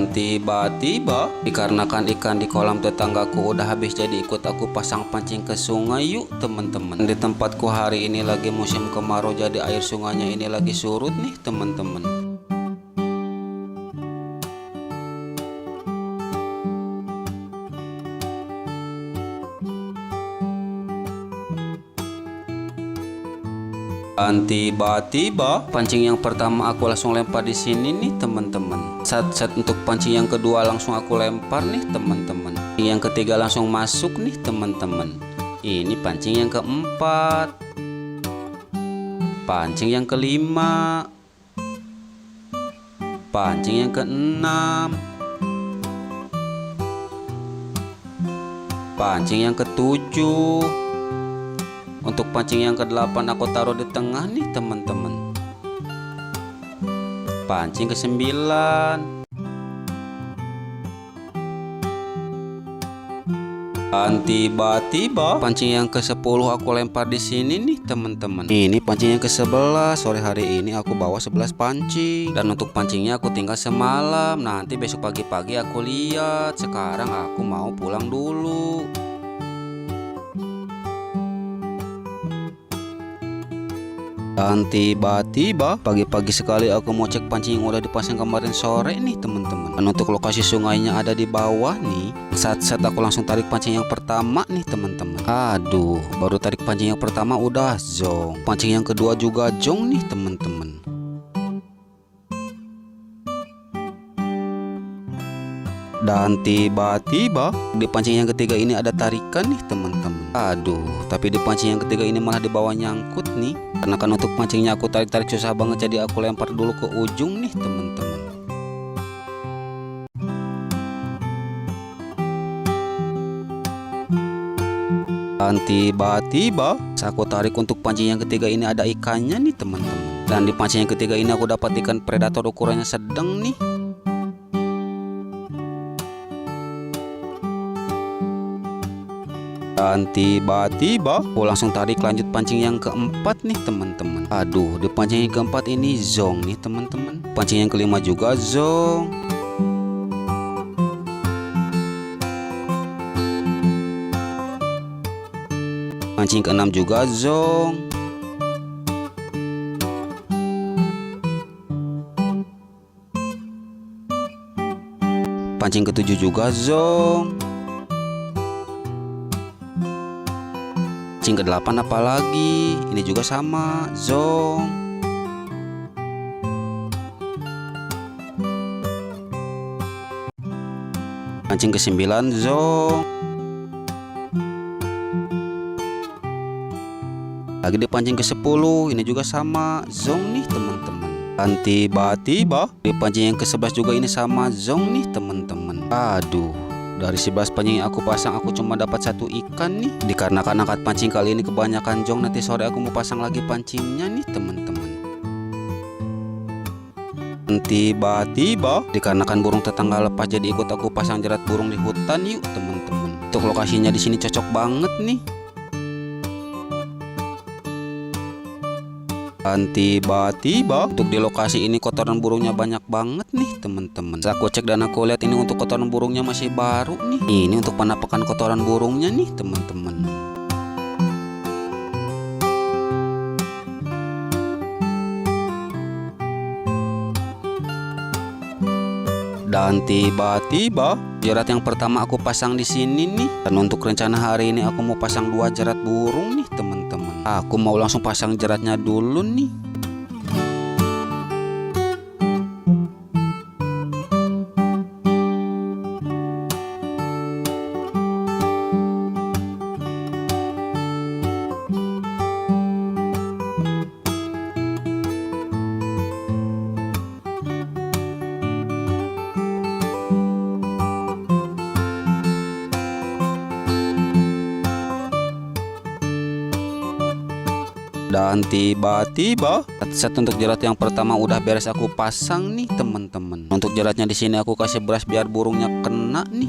Dan tiba-tiba dikarenakan ikan di kolam tetanggaku udah habis, jadi ikut aku pasang pancing ke sungai yuk teman-teman. Di tempatku hari ini lagi musim kemarau, jadi air sungainya ini lagi surut nih teman-teman. Dan tiba-tiba pancing yang pertama aku langsung lempar di sini nih teman-teman. Saat untuk pancing yang kedua langsung aku lempar nih teman-teman. Yang ketiga langsung masuk nih teman-teman. Ini pancing yang keempat. Pancing yang kelima. Pancing yang keenam. Pancing yang ketujuh. Untuk pancing yang ke-8 aku taruh di tengah nih teman-teman. Pancing ke-9. Dan tiba-tiba pancing yang ke-10 aku lempar di sini nih teman-teman. Ini pancing yang ke-11. Sore hari ini aku bawa 11 pancing. Dan untuk pancingnya aku tinggal semalam. Nanti besok pagi-pagi aku lihat. Sekarang aku mau pulang dulu. Dan tiba-tiba pagi-pagi sekali aku mau cek pancing yang udah dipasang kemarin sore nih teman-teman. Dan untuk lokasi sungainya ada di bawah nih. Saat aku langsung tarik pancing yang pertama nih teman-teman. Aduh, baru tarik pancing yang pertama udah jong. Pancing yang kedua juga jong nih teman-teman. Dan tiba-tiba di pancing yang ketiga ini ada tarikan nih teman-teman. Aduh, tapi di pancing yang ketiga ini malah di bawah nyangkut nih. Karena kan untuk pancingnya aku tarik-tarik susah banget, jadi aku lempar dulu ke ujung nih teman-teman. Dan tiba-tiba aku tarik untuk pancing yang ketiga ini ada ikannya nih teman-teman. Dan di pancing yang ketiga ini aku dapat ikan predator ukurannya sedang nih. Dan tiba-tiba aku langsung tarik lanjut pancing yang keempat nih teman-teman. Aduh, di pancing yang keempat ini zong nih teman-teman. Pancing yang kelima juga zong. Pancing keenam juga zong. Pancing ketujuh juga zong. Pancing ke-8 apalagi, ini juga sama, zong. Pancing ke-9 zong. Lagi di pancing ke-10, ini juga sama, zong nih teman-teman. Dan tiba-tiba di pancing yang ke-11 juga ini sama, zong nih teman-teman. Aduh, dari 11 pancing yang aku pasang aku cuma dapat satu ikan nih. Dikarenakan angkat pancing kali ini kebanyakan jong, nanti sore aku mau pasang lagi pancingnya nih teman-teman. Tiba-tiba dikarenakan burung tetangga lepas, jadi ikut aku pasang jerat burung di hutan yuk teman-teman. Untuk lokasinya di sini cocok banget nih. Dan tiba-tiba untuk di lokasi ini kotoran burungnya banyak banget nih teman-teman. Aku cek dan aku lihat ini untuk kotoran burungnya masih baru nih. Ini untuk penampakan kotoran burungnya nih teman-teman. Dan tiba-tiba jerat yang pertama aku pasang di sini nih. Dan untuk rencana hari ini aku mau pasang 2 jerat burung nih teman-teman. Aku mau langsung pasang jeratnya dulu nih. Dan tiba-tiba saat untuk jerat yang pertama udah beres aku pasang nih teman-teman. Untuk jeratnya di sini aku kasih beras biar burungnya kena nih.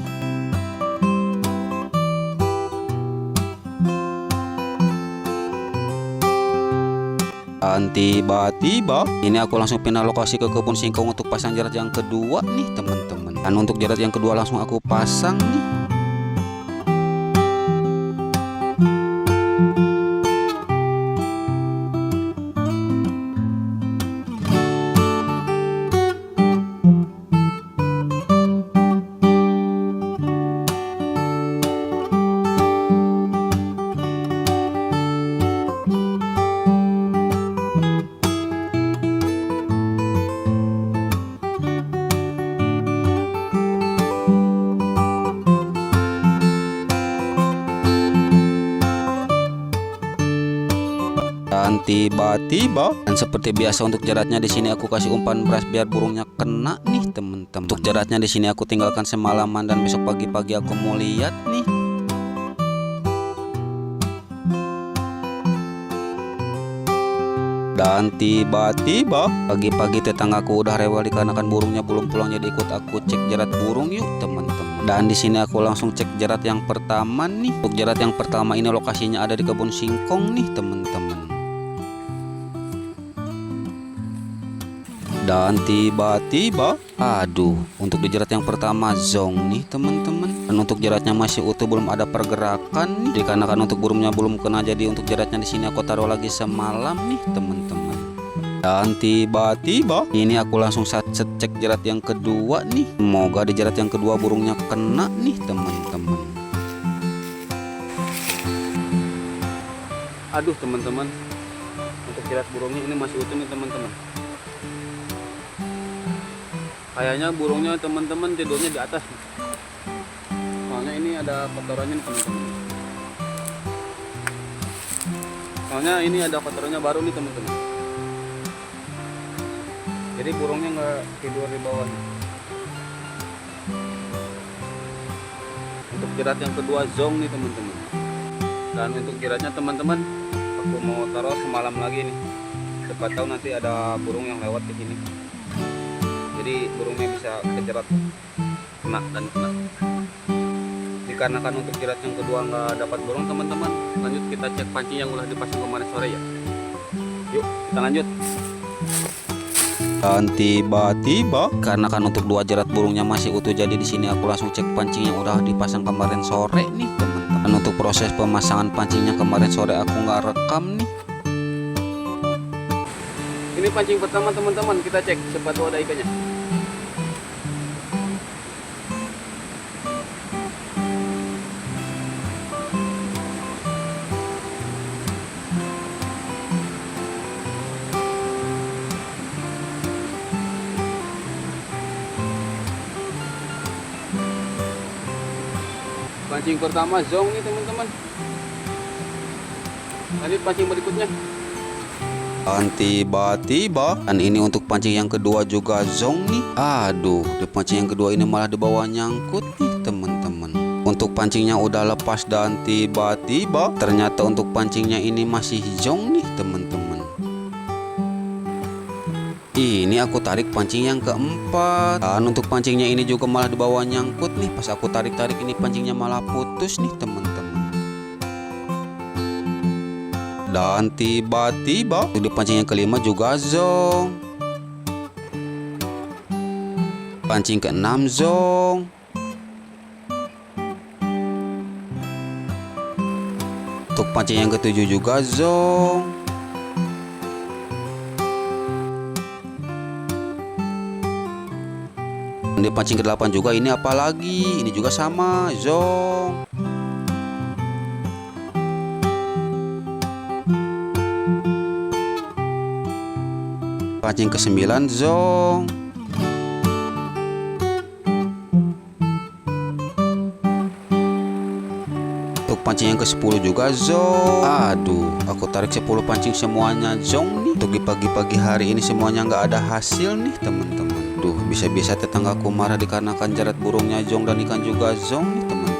Dan tiba-tiba ini aku langsung pindah lokasi ke kebun singkong untuk pasang jerat yang kedua nih teman-teman. Dan untuk jerat yang kedua langsung aku pasang nih. Dan tiba-tiba, dan seperti biasa untuk jeratnya di sini aku kasih umpan beras biar burungnya kena nih teman-teman. Untuk jeratnya di sini aku tinggalkan semalaman dan besok pagi-pagi aku mau lihat nih. Dan tiba-tiba pagi-pagi tetanggaku udah rewel dikarenakan burungnya belum pulang, jadi ikut aku cek jerat burung yuk teman-teman. Dan di sini aku langsung cek jerat yang pertama nih. Untuk jerat yang pertama ini lokasinya ada di kebun singkong nih teman-teman. Dan tiba-tiba, aduh, untuk di jerat yang pertama zong nih teman-teman. Dan untuk jeratnya masih utuh, belum ada pergerakan nih. Dikarenakan untuk burungnya belum kena, jadi untuk jeratnya di sini aku taruh lagi semalam nih teman-teman. Dan tiba-tiba ini aku langsung cek jerat yang kedua nih. Semoga di jerat yang kedua burungnya kena nih teman-teman. Aduh teman-teman, untuk jerat burungnya ini masih utuh nih teman-teman. Kayaknya burungnya teman-teman tidurnya di atas. Soalnya ini ada kotorannya nih teman-teman. Soalnya ini ada kotorannya baru nih teman-teman. Jadi burungnya nggak tidur di bawah. Untuk jerat yang kedua zong nih teman-teman. Dan untuk jeratnya teman-teman, aku mau taruh semalam lagi nih. Siapa tahu nanti ada burung yang lewat ke sini. Jadi burungnya bisa kejerat, kena dan kena. Dikarenakan untuk jerat yang kedua nggak dapat burung teman-teman, lanjut kita cek pancing yang udah dipasang kemarin sore ya. Yuk kita lanjut. Dan tiba-tiba, karena kan untuk dua jerat burungnya masih utuh, jadi di sini aku langsung cek pancing yang udah dipasang kemarin sore nih teman-teman. Dan untuk proses pemasangan pancingnya kemarin sore aku nggak rekam nih. Ini pancing pertama teman-teman, kita cek siapa tahu ada ikannya. Pancing pertama zong nih teman-teman. Lanjut pancing berikutnya. Dan tiba-tiba, dan ini untuk pancing yang kedua juga zong nih. Aduh, di pancing yang kedua ini malah di bawah nyangkut nih teman-teman. Untuk pancingnya udah lepas dan tiba-tiba ternyata untuk pancingnya ini masih zong nih teman-teman. Ini aku tarik pancing yang keempat. Dan untuk pancingnya ini juga malah di bawah nyangkut nih. Pas aku tarik-tarik ini pancingnya malah putus nih teman-teman. Dan tiba-tiba di pancing yang kelima juga zong. Pancing keenam zong. Untuk pancing yang ketujuh juga zong. Di pancing ke-8 juga ini apa lagi? Ini juga sama zong. Pancing ke-9 zong. Untuk pancing yang ke-10 juga zong. Aduh, aku tarik 10 pancing semuanya zong nih. Untuk di pagi-pagi hari ini semuanya nggak ada hasil nih teman-teman. Duh, bisa-bisa tetanggaku marah dikarenakan jerat burungnya zong dan ikan juga zong nih teman.